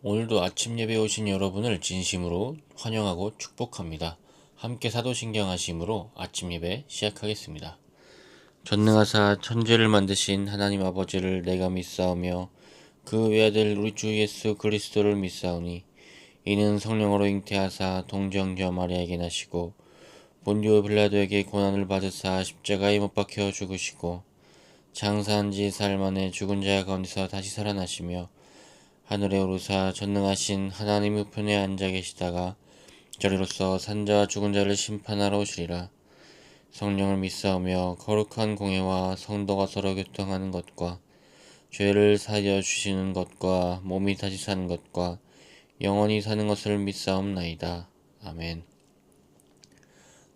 오늘도 아침 예배 오신 여러분을 진심으로 환영하고 축복합니다. 함께 사도신경 하심으로 아침 예배 시작하겠습니다. 전능하사 천지를 만드신 하나님 아버지를 내가 믿사오며 그 외아들 우리 주 예수 그리스도를 믿사오니 이는 성령으로 잉태하사 동정녀 마리아에게 나시고 본디오 빌라도에게 고난을 받으사 십자가에 못 박혀 죽으시고 장사한 지 사흘 만에 죽은 자 가운데서 다시 살아나시며 하늘에 오르사 전능하신 하나님 우편에 앉아 계시다가 저리로서 산자와 죽은 자를 심판하러 오시리라. 성령을 믿사오며 거룩한 공예와 성도가 서로 교통하는 것과 죄를 사하여 주시는 것과 몸이 다시 사는 것과 영원히 사는 것을 믿사옵나이다. 아멘.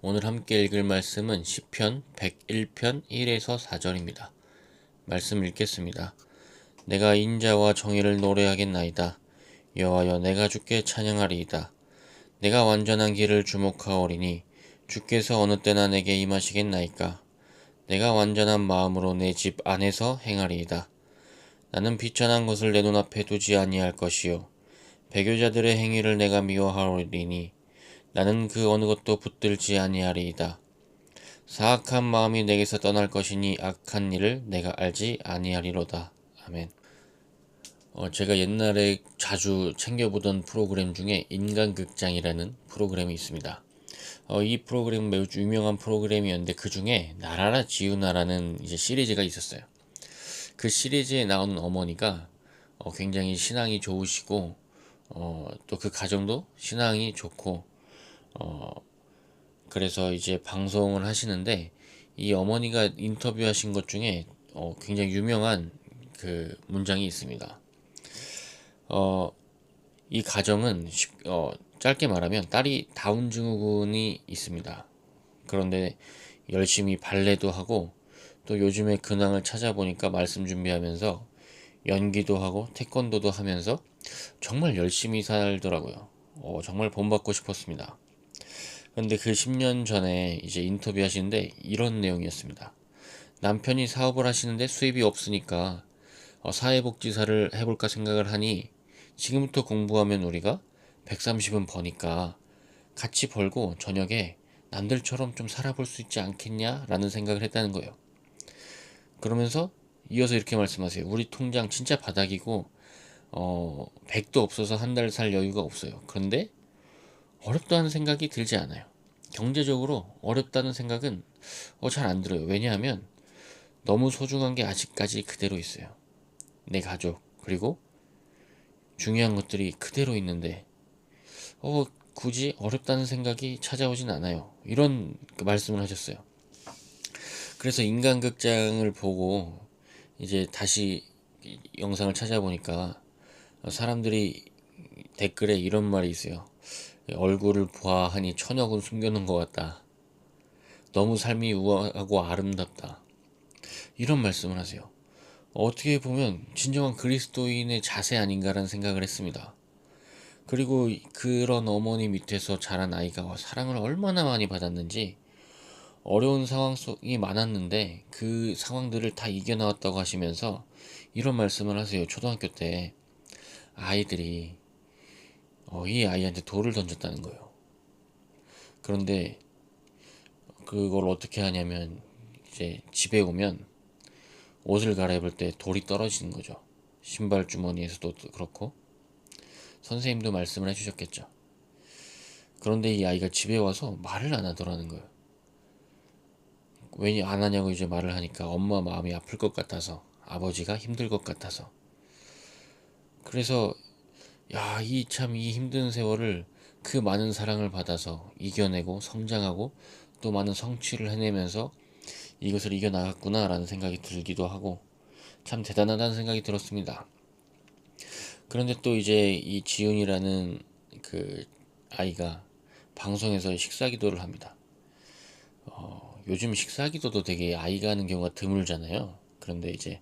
오늘 함께 읽을 말씀은 시편 101편 1에서 4절입니다. 말씀 읽겠습니다. 내가 인자와 정의를 노래하겠나이다. 여호와여, 내가 주께 찬양하리이다. 내가 완전한 길을 주목하오리니 주께서 어느 때나 내게 임하시겠나이까. 내가 완전한 마음으로 내 집 안에서 행하리이다. 나는 비천한 것을 내 눈앞에 두지 아니할 것이요 배교자들의 행위를 내가 미워하오리니 나는 그 어느 것도 붙들지 아니하리이다. 사악한 마음이 내게서 떠날 것이니 악한 일을 내가 알지 아니하리로다. 아멘. 제가 옛날에 자주 챙겨보던 프로그램 중에 인간극장이라는 프로그램이 있습니다. 이 프로그램은 매우 유명한 프로그램이었는데 그 중에 나라라 지우나라는 이제 시리즈가 있었어요. 그 시리즈에 나오는 어머니가 굉장히 신앙이 좋으시고 또 그 가정도 신앙이 좋고 그래서 이제 방송을 하시는데 이 어머니가 인터뷰하신 것 중에 굉장히 유명한 그 문장이 있습니다. 이 가정은 짧게 말하면 딸이 다운 증후군이 있습니다. 그런데 열심히 발레도 하고 또 요즘에 근황을 찾아보니까 말씀 준비하면서 연기도 하고 태권도도 하면서 정말 열심히 살더라고요. 정말 본받고 싶었습니다. 그런데 그 10년 전에 이제 인터뷰 하시는데 이런 내용이었습니다. 남편이 사업을 하시는데 수입이 없으니까 사회복지사를 해볼까 생각을 하니 지금부터 공부하면 우리가 130은 버니까 같이 벌고 저녁에 남들처럼 좀 살아볼 수 있지 않겠냐라는 생각을 했다는 거예요. 그러면서 이어서 이렇게 말씀하세요. 우리 통장 진짜 바닥이고 100도 없어서 한 달 살 여유가 없어요. 그런데 어렵다는 생각이 들지 않아요. 경제적으로 어렵다는 생각은 잘 안 들어요. 왜냐하면 너무 소중한 게 아직까지 그대로 있어요. 내 가족, 그리고 중요한 것들이 그대로 있는데 굳이 어렵다는 생각이 찾아오진 않아요. 이런 말씀을 하셨어요. 그래서 인간극장을 보고 이제 다시 영상을 찾아보니까 사람들이 댓글에 이런 말이 있어요. 얼굴을 보아하니 천억은 숨겨놓은 것 같다. 너무 삶이 우아하고 아름답다. 이런 말씀을 하세요. 어떻게 보면 진정한 그리스도인의 자세 아닌가라는 생각을 했습니다. 그리고 그런 어머니 밑에서 자란 아이가 사랑을 얼마나 많이 받았는지 어려운 상황이 많았는데 그 상황들을 다 이겨나왔다고 하시면서 이런 말씀을 하세요. 초등학교 때 아이들이 이 아이한테 돌을 던졌다는 거예요. 그런데 그걸 어떻게 하냐면 이제 집에 오면 옷을 갈아입을 때 돌이 떨어지는 거죠. 신발 주머니에서도 그렇고 선생님도 말씀을 해주셨겠죠. 그런데 이 아이가 집에 와서 말을 안 하더라는 거예요. 왜 안 하냐고 이제 말을 하니까 엄마 마음이 아플 것 같아서, 아버지가 힘들 것 같아서. 그래서 이 힘든 세월을 그 많은 사랑을 받아서 이겨내고 성장하고 또 많은 성취를 해내면서 이것을 이겨나갔구나라는 생각이 들기도 하고 참 대단하다는 생각이 들었습니다. 그런데 또 이제 이 지훈이라는 그 아이가 방송에서 식사기도를 합니다. 요즘 식사기도도 되게 아이가 하는 경우가 드물잖아요. 그런데 이제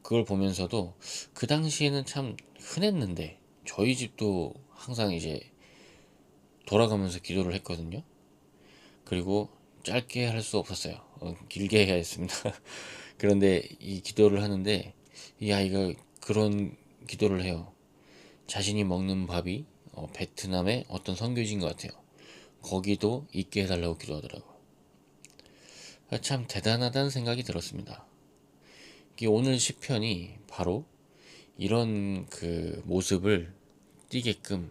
그걸 보면서도 그 당시에는 참 흔했는데 저희 집도 항상 이제 돌아가면서 기도를 했거든요. 그리고 짧게 할 수 없었어요. 길게 해야 했습니다. 그런데 이 기도를 하는데 이 아이가 그런 기도를 해요. 자신이 먹는 밥이 베트남의 어떤 선교지인 것 같아요. 거기도 있게 해달라고 기도하더라고요. 참 대단하다는 생각이 들었습니다. 오늘 시편이 바로 이런 그 모습을 띠게끔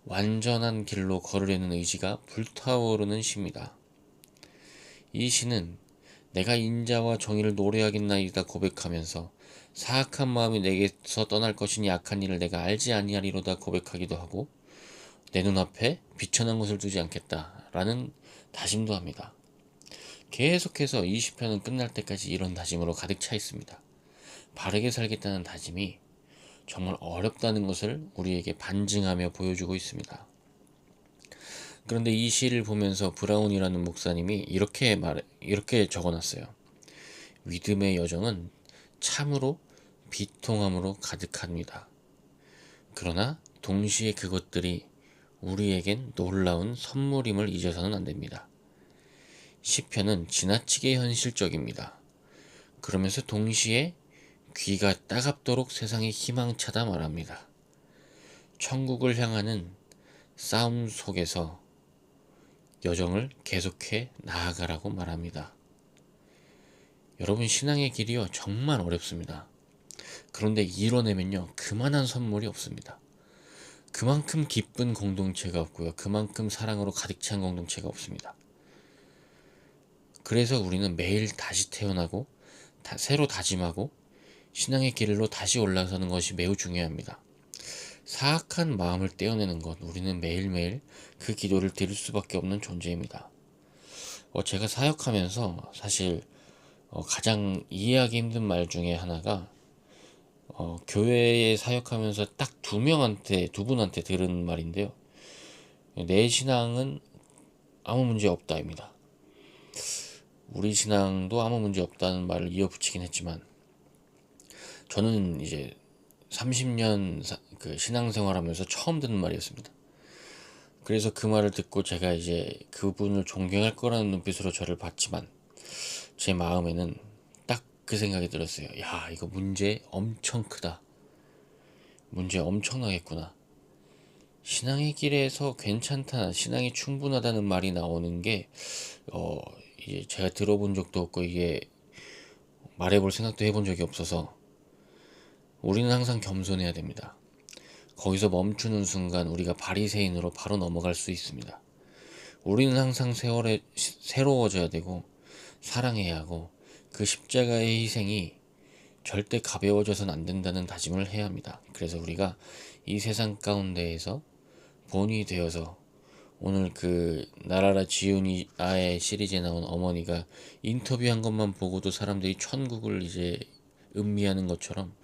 완전한 길로 걸으려는 의지가 불타오르는 시입니다. 이 시는 내가 인자와 정의를 노래하겠나이다 고백하면서 사악한 마음이 내게서 떠날 것이니 악한 일을 내가 알지 아니하리로다 고백하기도 하고 내 눈앞에 비천한 것을 두지 않겠다라는 다짐도 합니다. 계속해서 이 시편은 끝날 때까지 이런 다짐으로 가득 차 있습니다. 바르게 살겠다는 다짐이 정말 어렵다는 것을 우리에게 반증하며 보여주고 있습니다. 그런데 이 시를 보면서 브라운이라는 목사님이 이렇게 적어놨어요. 믿음의 여정은 참으로 비통함으로 가득합니다. 그러나 동시에 그것들이 우리에겐 놀라운 선물임을 잊어서는 안 됩니다. 시편은 지나치게 현실적입니다. 그러면서 동시에 귀가 따갑도록 세상이 희망차다 말합니다. 천국을 향하는 싸움 속에서 여정을 계속해 나아가라고 말합니다. 여러분, 신앙의 길이요 정말 어렵습니다. 그런데 이뤄내면요 그만한 선물이 없습니다. 그만큼 기쁜 공동체가 없고요, 그만큼 사랑으로 가득 찬 공동체가 없습니다. 그래서 우리는 매일 다시 태어나고 새로 다짐하고 신앙의 길로 다시 올라서는 것이 매우 중요합니다. 사악한 마음을 떼어내는 것, 우리는 매일매일 그 기도를 드릴 수밖에 없는 존재입니다. 제가 사역하면서 사실 가장 이해하기 힘든 말 중에 하나가 교회에 사역하면서 딱 두 분한테 들은 말인데요. 내 신앙은 아무 문제 없다입니다. 우리 신앙도 아무 문제 없다는 말을 이어붙이긴 했지만 저는 이제 30년 그 신앙생활하면서 처음 듣는 말이었습니다. 그래서 그 말을 듣고 제가 이제 그분을 존경할 거라는 눈빛으로 저를 봤지만 제 마음에는 딱 그 생각이 들었어요. 야, 이거 문제 엄청 크다. 문제 엄청나겠구나. 신앙의 길에서 괜찮다, 신앙이 충분하다는 말이 나오는 게 이제 제가 들어본 적도 없고 이게 말해볼 생각도 해본 적이 없어서 우리는 항상 겸손해야 됩니다. 거기서 멈추는 순간 우리가 바리새인으로 바로 넘어갈 수 있습니다. 우리는 항상 새로워져야 되고 사랑해야 하고 그 십자가의 희생이 절대 가벼워져서는 안 된다는 다짐을 해야 합니다. 그래서 우리가 이 세상 가운데에서 본이 되어서 오늘 그 나라라 지훈이 아의 시리즈에 나온 어머니가 인터뷰한 것만 보고도 사람들이 천국을 이제 음미하는 것처럼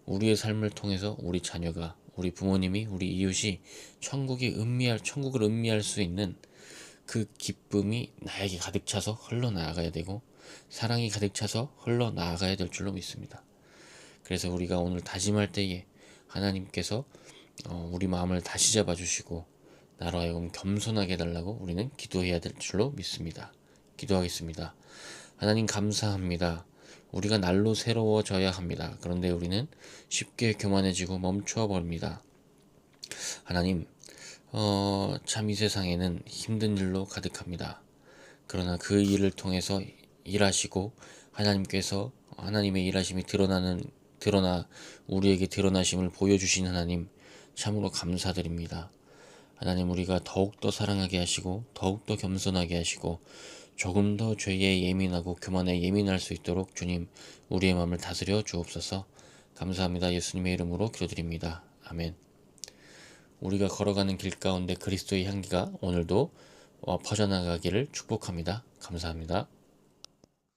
우리의 삶을 통해서 우리 자녀가, 우리 부모님이, 우리 이웃이 천국을 음미할 수 있는 그 기쁨이 나에게 가득 차서 흘러나가야 되고 사랑이 가득 차서 흘러나가야 될 줄로 믿습니다. 그래서 우리가 오늘 다짐할 때에 하나님께서 우리 마음을 다시 잡아주시고 나로 하여금 겸손하게 해달라고 우리는 기도해야 될 줄로 믿습니다. 기도하겠습니다. 하나님 감사합니다. 우리가 날로 새로워져야 합니다. 그런데 우리는 쉽게 교만해지고 멈춰 버립니다. 하나님, 참 이 세상에는 힘든 일로 가득합니다. 그러나 그 일을 통해서 일하시고 하나님께서 하나님의 일하심이 드러나 우리에게 드러나심을 보여주신 하나님, 참으로 감사드립니다. 하나님, 우리가 더욱더 사랑하게 하시고 더욱더 겸손하게 하시고 조금 더 죄에 예민하고 교만에 예민할 수 있도록 주님 우리의 마음을 다스려 주옵소서. 감사합니다. 예수님의 이름으로 기도드립니다. 아멘. 우리가 걸어가는 길 가운데 그리스도의 향기가 오늘도 퍼져나가기를 축복합니다. 감사합니다.